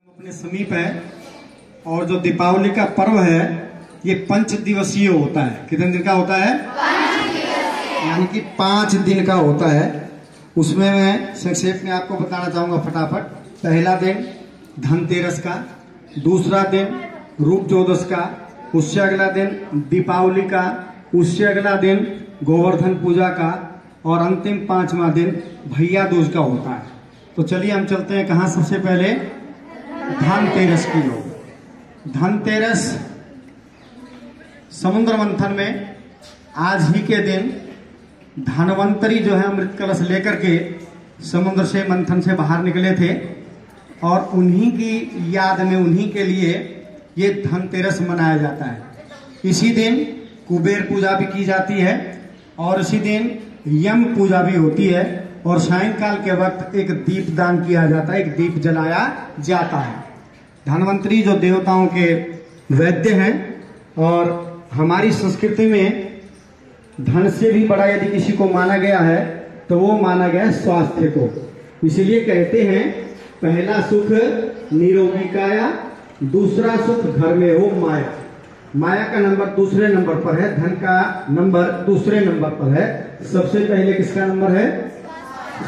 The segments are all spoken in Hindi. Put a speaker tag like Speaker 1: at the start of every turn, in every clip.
Speaker 1: अपने समीप है और जो दीपावली का पर्व है ये 5 दिवसीय होता है। कितने दिन का होता है? 5 दिवसीय, यानी कि 5 दिन का होता है। उसमें मैं संक्षेप में आपको बताना चाहूंगा फटाफट। पहला दिन धनतेरस का, दूसरा दिन रूप चौदस का, उससे अगला दिन दीपावली का, उससे अगला दिन गोवर्धन पूजा का और अंतिम 5वां दिन भैया दूज का होता है। तो चलिए हम चलते हैं कहाँ। सबसे पहले धनतेरस की ओर। धनतेरस समुद्र मंथन में आज ही के दिन धनवंतरी जो है अमृत कलश लेकर के समुद्र से मंथन से बाहर निकले थे और उन्हीं की याद में, उन्हीं के लिए ये धनतेरस मनाया जाता है। इसी दिन कुबेर पूजा भी की जाती है और इसी दिन यम पूजा भी होती है और सायंकाल के वक्त एक दीप दान किया जाता है, एक दीप जलाया जाता है। धनवंतरी जो देवताओं के वैद्य हैं और हमारी संस्कृति में धन से भी बड़ा यदि किसी को माना गया है तो वो माना गया स्वास्थ्य को। इसीलिए कहते हैं पहला सुख निरोगी काया, दूसरा सुख घर में हो माया। माया का नंबर दूसरे नंबर पर है, धन का नंबर दूसरे नंबर पर है। सबसे पहले किसका नंबर है?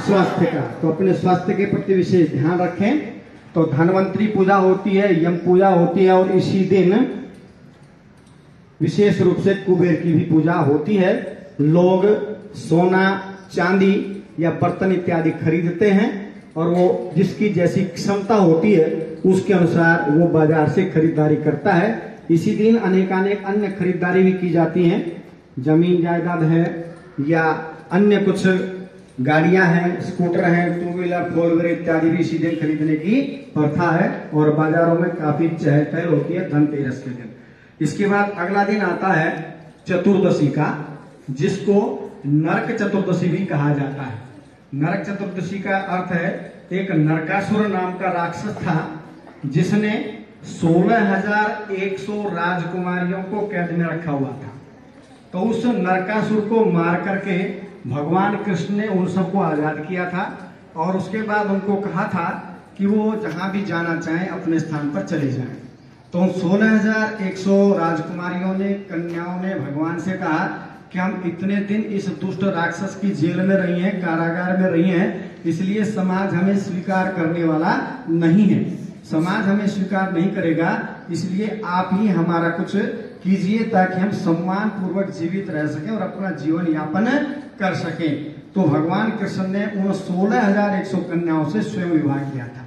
Speaker 1: स्वास्थ्य का। तो अपने स्वास्थ्य के प्रति विशेष ध्यान रखें। तो धनवंतरी पूजा होती है, यम पूजा होती है और इसी दिन विशेष रूप से कुबेर की भी पूजा होती है। लोग सोना, चांदी या बर्तन इत्यादि खरीदते हैं और वो जिसकी जैसी क्षमता होती है उसके अनुसार वो बाजार से खरीदारी करता है। इसी दिन अनेकानेक अन्य खरीदारी भी की जाती हैं। जमीन जायदाद है या अन्य कुछ गाड़ियां हैं, स्कूटर हैं, 2 व्हीलर 4 व्हीलर इत्यादि भी इसी दिन खरीदने की प्रथा है और बाजारों में काफी चहल पहल होती है धनतेरस के दिन। इसके बाद अगला दिन आता है चतुर्दशी का, जिसको नरक चतुर्दशी भी कहा जाता है। नरक चतुर्दशी का अर्थ है एक नरकासुर नाम का राक्षस था जिसने 16,100 राजकुमारियों को कैद में रखा हुआ था। तो उस नरकासुर को मार करके भगवान कृष्ण ने उन सबको आजाद किया था और उसके बाद उनको कहा था कि वो जहां भी जाना चाहें अपने स्थान पर चले जाएं। तो 16,100 राजकुमारियों ने, कन्याओं ने भगवान से कहा कि हम इतने दिन इस दुष्ट राक्षस की जेल में रही हैं, कारागार में रही हैं, इसलिए समाज हमें स्वीकार करने वाला नहीं है, समाज हमें स्वीकार नहीं करेगा, इसलिए आप ही हमारा कुछ कीजिए ताकि हम सम्मान पूर्वक जीवित रह सकें और अपना जीवन यापन कर सकें। तो भगवान कृष्ण ने उन 16,100 कन्याओं से स्वयं विवाह किया था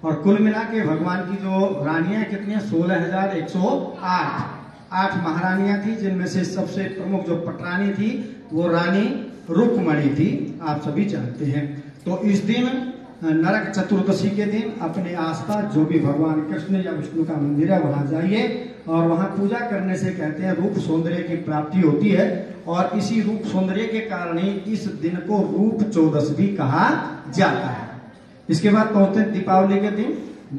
Speaker 1: और कुल मिला के भगवान की जो रानियां कितनी, 16,108 8 महारानियां थी, जिनमें से सबसे प्रमुख जो पटरानी थी वो रानी रुक्मणी थी, आप सभी जानते हैं। तो इस दिन नरक चतुर्दशी के दिन अपने आसपास जो भी भगवान कृष्ण या विष्णु का मंदिर है वहां जाइए और वहां पूजा करने से कहते हैं रूप सौंदर्य की प्राप्ति होती है और इसी रूप सौंदर्य के कारण ही इस दिन को रूप चौदस भी कहा जाता है। इसके बाद पहुंचते हैं दीपावली के दिन।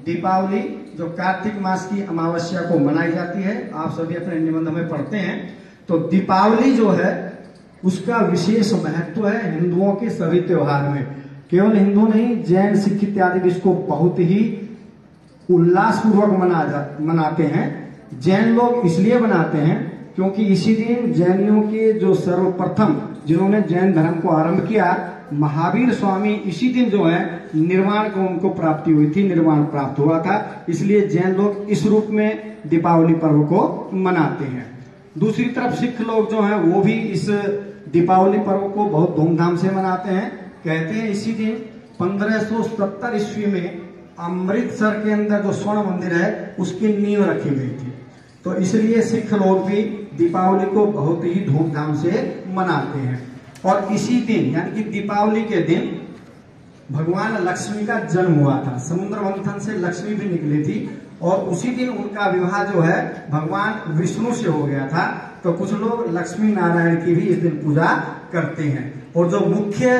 Speaker 1: दीपावली जो कार्तिक मास की अमावस्या को मनाई जाती है, आप सभी अपने निबंध में पढ़ते हैं। तो दीपावली जो है उसका विशेष महत्व है हिंदुओं के सभी त्योहार में। केवल हिंदू नहीं, जैन, सिख इत्यादि भी इसको बहुत ही उल्लासपूर्वक मनाते हैं। जैन लोग इसलिए बनाते हैं क्योंकि इसी दिन जैनियों के जो सर्वप्रथम जिन्होंने जैन धर्म को आरंभ किया, महावीर स्वामी, इसी दिन जो है निर्वाण को उनको प्राप्ति हुई थी, निर्वाण प्राप्त हुआ था। इसलिए जैन लोग इस रूप में दीपावली पर्व को मनाते हैं। दूसरी तरफ सिख लोग जो हैं वो भी इस दीपावली पर्व को बहुत धूमधाम से मनाते हैं। कहते हैं इसी दिन 1570 ईस्वी में अमृतसर के अंदर जो स्वर्ण मंदिर है उसकी नींव रखी गई थी। तो इसलिए सिख लोग भी दीपावली को बहुत ही धूमधाम से मनाते हैं। और इसी दिन यानी कि दीपावली के दिन भगवान लक्ष्मी का जन्म हुआ था। समुद्र मंथन से लक्ष्मी भी निकली थी और उसी दिन उनका विवाह जो है भगवान विष्णु से हो गया था। तो कुछ लोग लक्ष्मी नारायण की भी इस दिन पूजा करते हैं। और जो मुख्य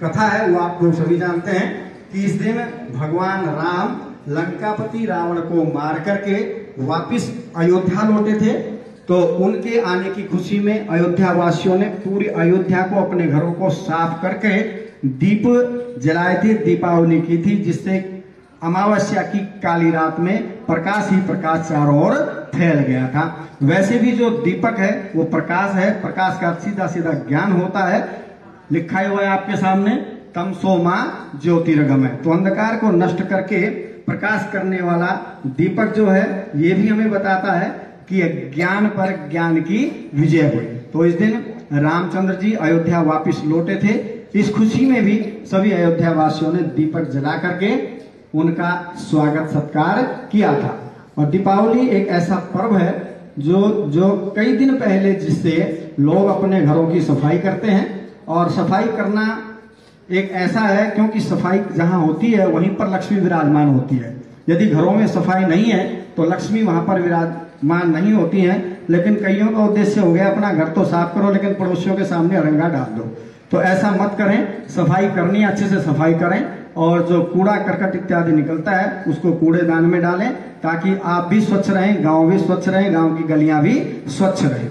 Speaker 1: कथा है वो आप लोग सभी जानते हैं कि इस दिन भगवान राम लंकापति रावण को मार करके वापिस अयोध्या लौटे थे। तो उनके आने की खुशी में अयोध्या वासियों ने पूरी अयोध्या को, अपने घरों को साफ करके दीप जलाए थे, दीपावली की थी, जिससे अमावस्या की काली रात में प्रकाश ही प्रकाश चारों ओर फैल गया था। वैसे भी जो दीपक है वो प्रकाश है, प्रकाश का सीधा सीधा ज्ञान होता है। लिखा हुआ है आपके सामने, तमसो मां ज्योतिर्गमय। तो अंधकार को नष्ट करके प्रकाश करने वाला दीपक जो है ये भी हमें बताता है कि ज्ञान पर ज्ञान की विजय हुई। तो इस दिन रामचंद्र जी अयोध्या वापस लौटे थे। इस खुशी में भी सभी अयोध्या वासियों ने दीपक जला करके उनका स्वागत सत्कार किया था। और दीपावली एक ऐसा पर्व है जो कई दिन पहले जिससे लोग अपने घरों की सफाई करते हैं। और सफाई करना एक ऐसा है क्योंकि सफाई जहां होती है वहीं पर लक्ष्मी विराजमान होती है। यदि घरों में सफाई नहीं है तो लक्ष्मी वहां पर विराजमान नहीं होती है। लेकिन कईयों का उद्देश्य हो गया अपना घर तो साफ करो लेकिन पड़ोसियों के सामने अरंगा डाल दो। तो ऐसा मत करें, सफाई करनी अच्छे से सफाई करें और जो कूड़ा करकट इत्यादि निकलता है उसको कूड़ेदान में डालें ताकि आप भी स्वच्छ रहें, गांव भी स्वच्छ रहे, गांव की गलियां भी स्वच्छ रहें।